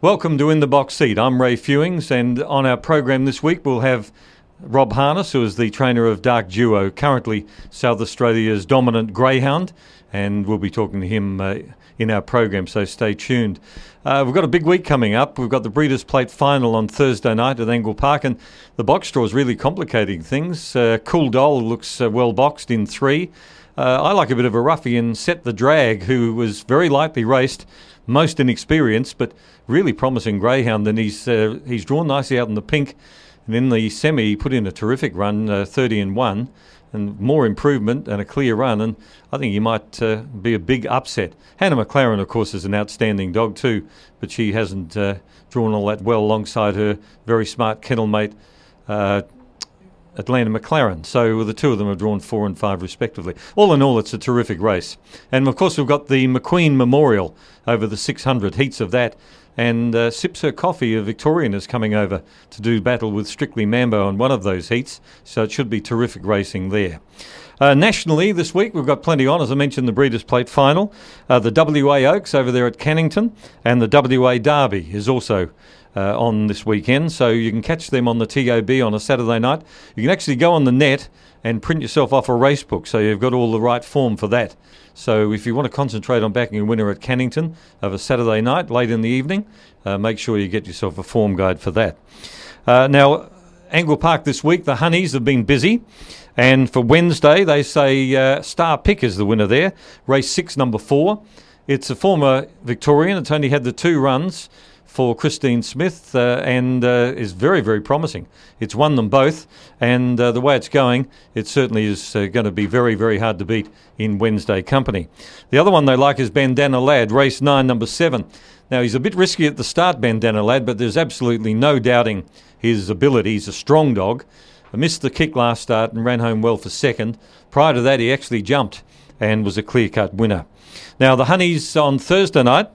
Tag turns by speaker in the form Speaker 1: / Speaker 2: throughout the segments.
Speaker 1: Welcome to In the Box Seat. I'm Ray Fewings, and on our program this week we'll have Rob Harness, who is the trainer of Dark Duo, currently South Australia's dominant greyhound, and we'll be talking to him in our program, so stay tuned. We've got a big week coming up. We've got the Breeders' Plate final on Thursday night at Angle Park, and the box draw is really complicating things. Cool Doll looks well boxed in 3. I like a bit of a roughie in Set the Drag, who was very lightly raced, most inexperienced, but really promising greyhound, and he's drawn nicely out in the pink. And in the semi, he put in a terrific run, 30-1, and more improvement and a clear run, and I think he might be a big upset. Hannah McLaren, of course, is an outstanding dog too, but she hasn't drawn all that well alongside her very smart kennel mate, Atlanta McLaren. So the two of them have drawn 4 and 5 respectively. All in all, it's a terrific race. And of course, we've got the McQueen Memorial over the 600 heats of that. And Sips Her Coffee, a Victorian, is coming over to do battle with Strictly Mambo on one of those heats. So it should be terrific racing there. Nationally, this week, we've got plenty on. As I mentioned, the Breeders' Plate final. The WA Oaks over there at Cannington, and the WA Derby is also on this weekend, so you can catch them on the TOB on a Saturday night. You can actually go on the net and print yourself off a race book, so you've got all the right form for that. So if you want to concentrate on backing a winner at Cannington of a Saturday night late in the evening, make sure you get yourself a form guide for that. Now, Angle Park this week, the Honeys have been busy, and for Wednesday they say Star Pick is the winner there, race 6, number 4. It's a former Victorian. It's only had the 2 runs for Christine Smith and is very, very promising. It's won them both, and the way it's going, it certainly is going to be very, very hard to beat in Wednesday company. The other one they like is Bandana Lad, race 9, number 7. Now, he's a bit risky at the start, Bandana Lad, but there's absolutely no doubting his ability. He's a strong dog. Missed the kick last start and ran home well for second. Prior to that, he actually jumped and was a clear-cut winner. Now, the Honeys on Thursday night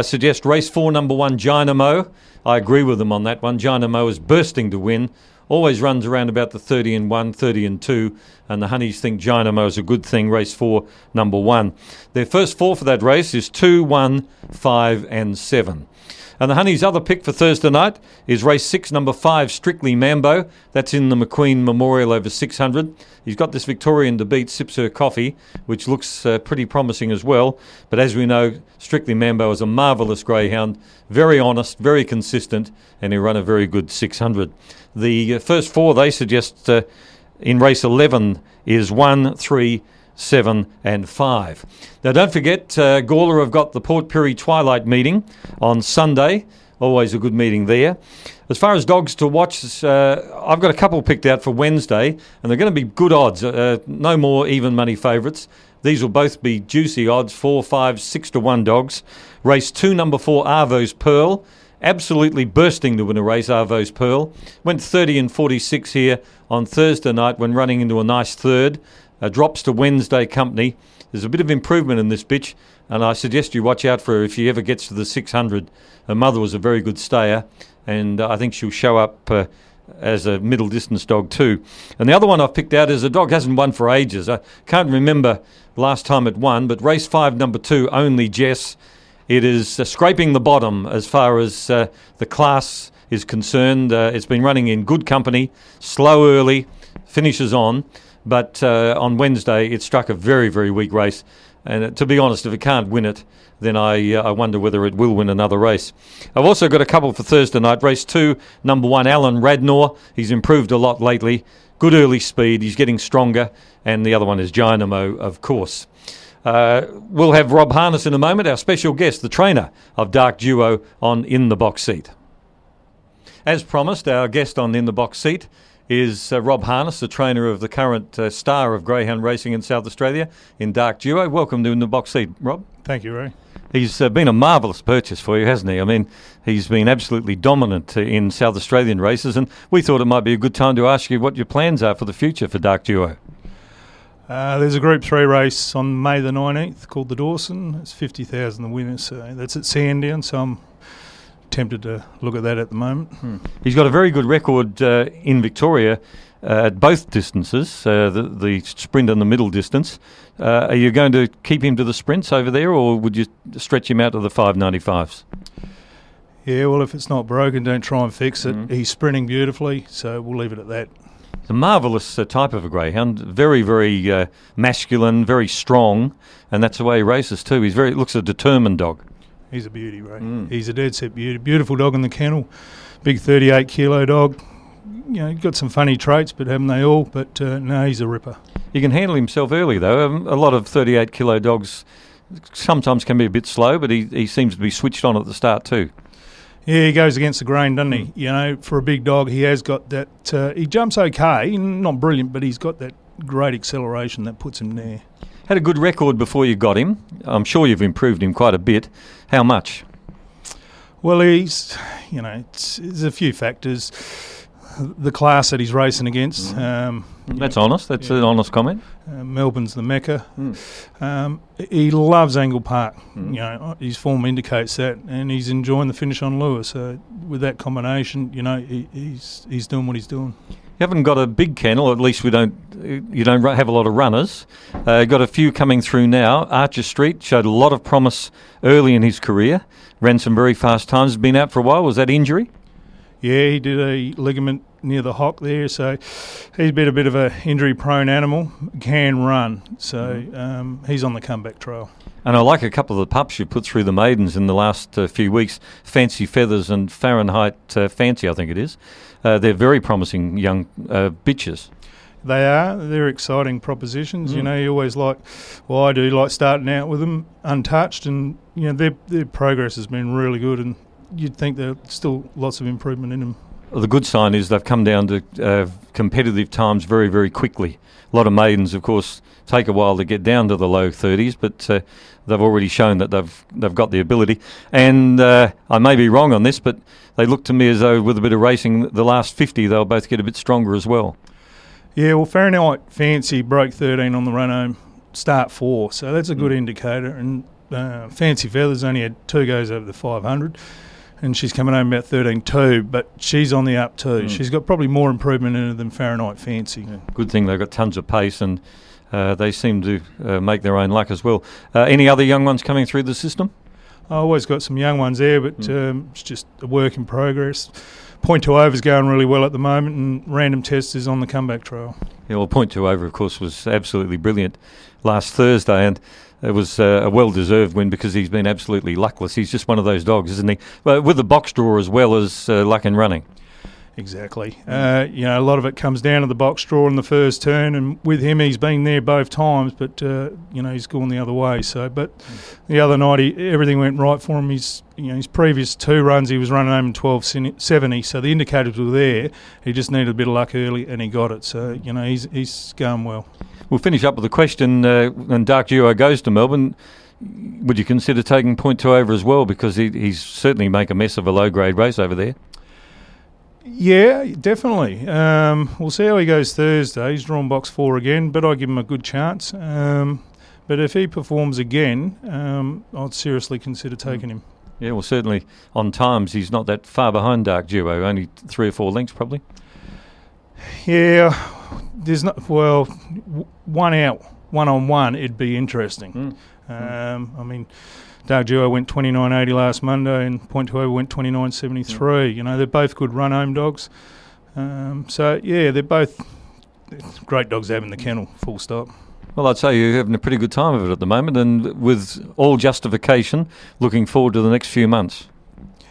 Speaker 1: suggest race 4, number 1, Dynamo. I agree with them on that one. Dynamo is bursting to win. Always runs around about the 30-1, 30-2, and the Honeys think Dynamo is a good thing. Race 4, number 1. Their first 4 for that race is 2, 1, 5, and 7. And the Honeys' other pick for Thursday night is race 6, number 5, Strictly Mambo. That's in the McQueen Memorial over 600. He's got this Victorian to beat, Sips Her Coffee, which looks pretty promising as well. But as we know, Strictly Mambo is a marvellous greyhound, very honest, very consistent, and he'll run a very good 600. The first 4 they suggest in race 11 is 1, 3, 7 and 5. Now don't forget, Gawler have got the Port Pirie Twilight meeting on Sunday. Always a good meeting there. As far as dogs to watch, I've got a couple picked out for Wednesday, and they're going to be good odds. No more even money favourites. These will both be juicy odds, 4, 5, 6 to 1 dogs. Race 2, number 4, Arvo's Pearl. Absolutely bursting to win a race, Arvo's Pearl. Went 30-46 here on Thursday night when running into a nice third. Drops to Wednesday company. There's a bit of improvement in this bitch, and I suggest you watch out for her if she ever gets to the 600. Her mother was a very good stayer, and I think she'll show up as a middle distance dog too. And the other one I've picked out is a dog hasn't won for ages. I can't remember last time it won, but race 5, number 2, Only Jess. It is scraping the bottom as far as the class is concerned. It's been running in good company, slow early, finishes on. But on Wednesday, it struck a very, very weak race. And to be honest, if it can't win it, then I wonder whether it will win another race. I've also got a couple for Thursday night. Race 2, number 1, Alan Radnor. He's improved a lot lately. Good early speed. He's getting stronger. And the other one is Dynamo, of course. We'll have Rob Harness in a moment, our special guest, the trainer of Dark Duo on In the Box Seat. As promised, our guest on In the Box Seat is Rob Harness, the trainer of the current star of greyhound racing in South Australia in Dark Duo. Welcome to In the Box Seat, Rob.
Speaker 2: Thank you, Ray.
Speaker 1: He's been a marvellous purchase for you, hasn't he? I mean, he's been absolutely dominant in South Australian races, and we thought it might be a good time to ask you what your plans are for the future for Dark Duo.
Speaker 2: There's a Group 3 race on May the 19th called the Dawson. It's 50,000 the winner, so that's at Sandown, so I'm tempted to look at that at the moment.
Speaker 1: He's got a very good record in Victoria at both distances, the sprint and the middle distance. Are you going to keep him to the sprints over there, or would you stretch him out to the 595s?
Speaker 2: Yeah, well, if it's not broken, don't try and fix it. He's sprinting beautifully, so we'll leave it at that.
Speaker 1: It's a marvellous type of a greyhound, very, very masculine, very strong, and that's the way he races too. Looks a determined dog.
Speaker 2: He's a beauty, Ray. He's a dead set beauty. Beautiful dog in the kennel, big 38 kilo dog. You know, got some funny traits, but haven't they all? But no, he's a ripper.
Speaker 1: He can handle himself early though. A lot of 38 kilo dogs sometimes can be a bit slow, but he seems to be switched on at the start too.
Speaker 2: Yeah, he goes against the grain, doesn't he? You know, for a big dog, he has got that. He jumps okay, not brilliant, but he's got that great acceleration that puts him there.
Speaker 1: Had a good record before you got him. I'm sure you've improved him quite a bit. How much?
Speaker 2: Well, there's a few factors. The class that he's racing against.
Speaker 1: That's honest. That's an honest comment.
Speaker 2: Melbourne's the Mecca. He loves Angle Park. You know, his form indicates that, and he's enjoying the finish on Lewis. So with that combination, you know, he's doing what he's doing.
Speaker 1: You haven't got a big kennel, at least you don't have a lot of runners. Got a few coming through now. Archer Street showed a lot of promise early in his career. Ran some very fast times. Been out for a while. Was that injury?
Speaker 2: Yeah, he did a ligament near the hock there, so he's been a bit of a injury-prone animal. Can run, so he's on the comeback trail.
Speaker 1: And I like a couple of the pups you put through the maidens in the last few weeks. Fancy Feathers and Fahrenheit Fancy, I think it is. They're very promising young bitches.
Speaker 2: They are. They're exciting propositions. You know, you always I do like starting out with them untouched, and you know their progress has been really good, and you'd think there's still lots of improvement in them.
Speaker 1: Well, the good sign is they've come down to competitive times very, very quickly. A lot of maidens, of course, take a while to get down to the low 30s, but they've already shown that they've got the ability. And I may be wrong on this, but they look to me as though with a bit of racing, the last 50, they'll both get a bit stronger as well. Yeah,
Speaker 2: well, Fahrenheit Fancy broke 13 on the run home, start 4, so that's a good indicator. And Fancy Feathers only had 2 goes over the 500. And she's coming home about 13.2, but she's on the up too. She's got probably more improvement in her than Fahrenheit Fancy. Yeah.
Speaker 1: Good thing they've got tons of pace, and they seem to make their own luck as well. Any other young ones coming through the system?
Speaker 2: I always got some young ones there, but it's just a work in progress. Point 2 Over's going really well at the moment, and Random Test is on the comeback trail. Yeah,
Speaker 1: well, Point 2 Over, of course, was absolutely brilliant last Thursday, and it was a well-deserved win because he's been absolutely luckless. He's just one of those dogs, isn't he? Well, with the box draw as well as luck in running.
Speaker 2: Exactly. You know, a lot of it comes down to the box draw in the first turn, and with him, he's been there both times, but you know, he's gone the other way. So, but the other night, everything went right for him. His previous 2 runs, he was running home in 12.70, so the indicators were there. He just needed a bit of luck early, and he got it. So, you know, he's going well.
Speaker 1: We'll finish up with a question. When Dark Duo goes to Melbourne, would you consider taking Point 2 Over as well? Because he's certainly make a mess of a low-grade race over there.
Speaker 2: Yeah, definitely. We'll see how he goes Thursday. He's drawn box 4 again, but I give him a good chance. But if he performs again, I'd seriously consider taking him.
Speaker 1: Yeah, well, certainly on times he's not that far behind Dark Duo, only 3 or 4 lengths probably.
Speaker 2: Yeah, there's not. Well, one out, 1-on-1, it'd be interesting. I mean, Dark Duo went 29.80 last Monday, and Point 2 Over went 29.73. You know, they're both good run home dogs. So yeah, they're both great dogs to have in the kennel. Full stop.
Speaker 1: Well, I'd say you're having a pretty good time of it at the moment, and with all justification, looking forward to the next few months.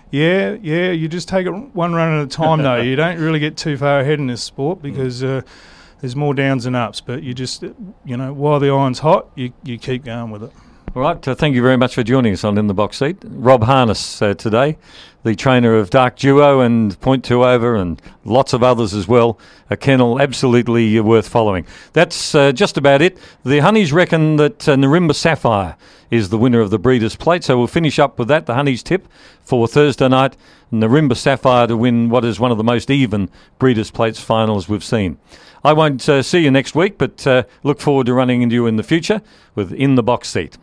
Speaker 2: Yeah, you just take it one run at a time, though. You don't really get too far ahead in this sport because there's more downs than ups. But you just, while the iron's hot, you keep going with it.
Speaker 1: All right, thank you very much for joining us on In the Box Seat. Rob Harness today, the trainer of Dark Duo and Point 2 Over and lots of others as well. A kennel absolutely worth following. That's just about it. The Honeys reckon that Narimba Sapphire is the winner of the Breeders' Plate, so we'll finish up with that. The Honeys tip for Thursday night, Narimba Sapphire to win what is one of the most even Breeders' Plates finals we've seen. I won't see you next week, but look forward to running into you in the future with In the Box Seat.